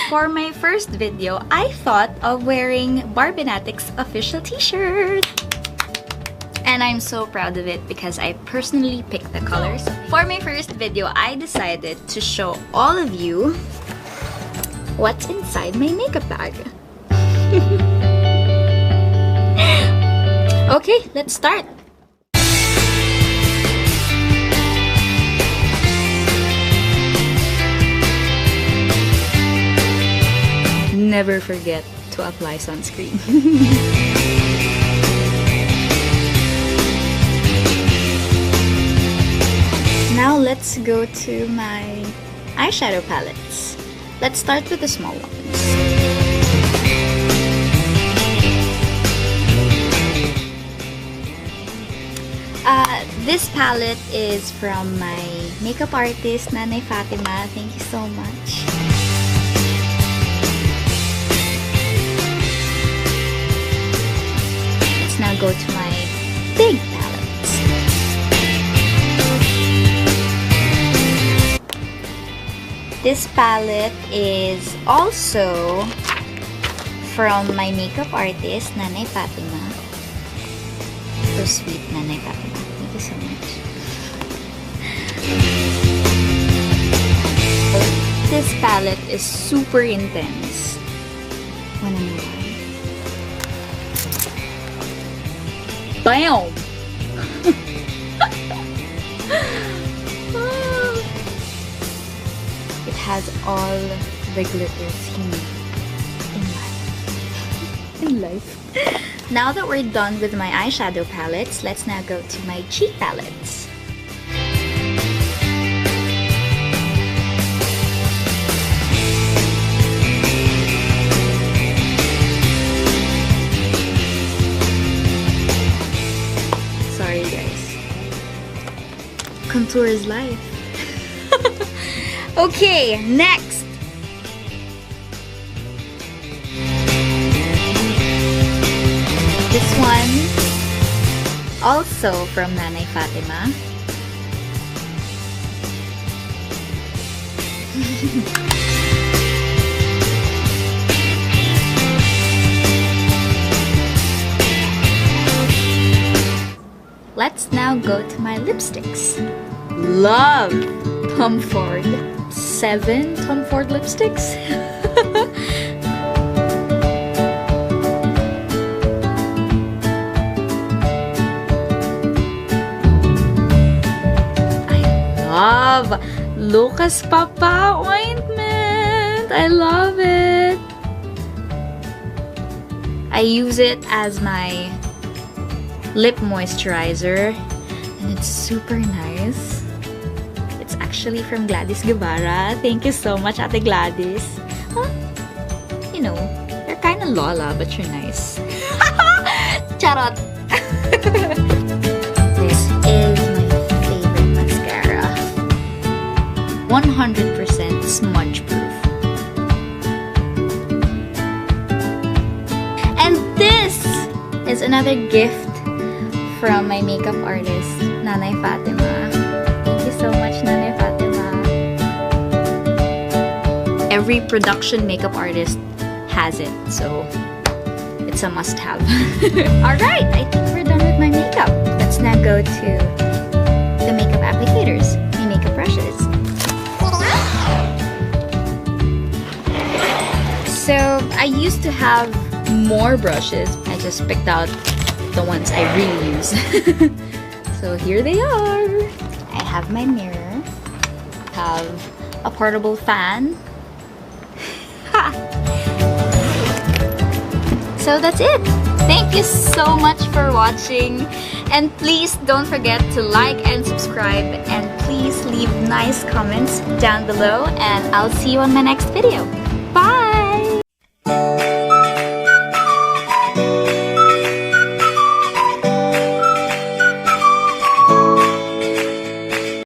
For my first video, I thought of wearing Barbiee's official t-shirt. And I'm so proud of it because I personally picked the colors. For my first video, I decided to show all of you what's inside my makeup bag. Okay, let's start. Never forget to apply sunscreen. Now let's go to my eyeshadow palettes. Let's start with the small ones. This palette is from my makeup artist, Nanay Fatima. Thank you so much. Let's now go to my big palettes. This palette is also from my makeup artist, Nanay Fatima. So sweet, Nanay Fatima. Thank you so much. This palette is super intense. Wanna know why? Bam! It has all the glitters you need in life. Now that we're done with my eyeshadow palettes, let's now go to my cheek palettes. Sorry guys. Contour is life. Okay, next. This one, also from Nanay Fatima. Let's now go to my lipsticks. Love Tom Ford. 7 Tom Ford lipsticks. Love Lucas Papa ointment. I love it. I use it as my lip moisturizer and it's super nice. It's actually from Gladys Guevara. Thank you so much, Ate Gladys. Huh? You know, you're kind of Lola, but you're nice. Charot! This is 100% smudge proof. And this is another gift from my makeup artist, Nanay Fatima. Thank you so much, Nanay Fatima. Every production makeup artist has it, so it's a must-have. Alright, I think we're done with my makeup. Let's now go to the makeup applicators, my makeup brushes. So I used to have more brushes. I just picked out the ones I really use. So here they are. I have my mirror. Have a portable fan. So that's it. Thank you so much for watching. And please don't forget to like and subscribe. And please leave nice comments down below. And I'll see you on my next video.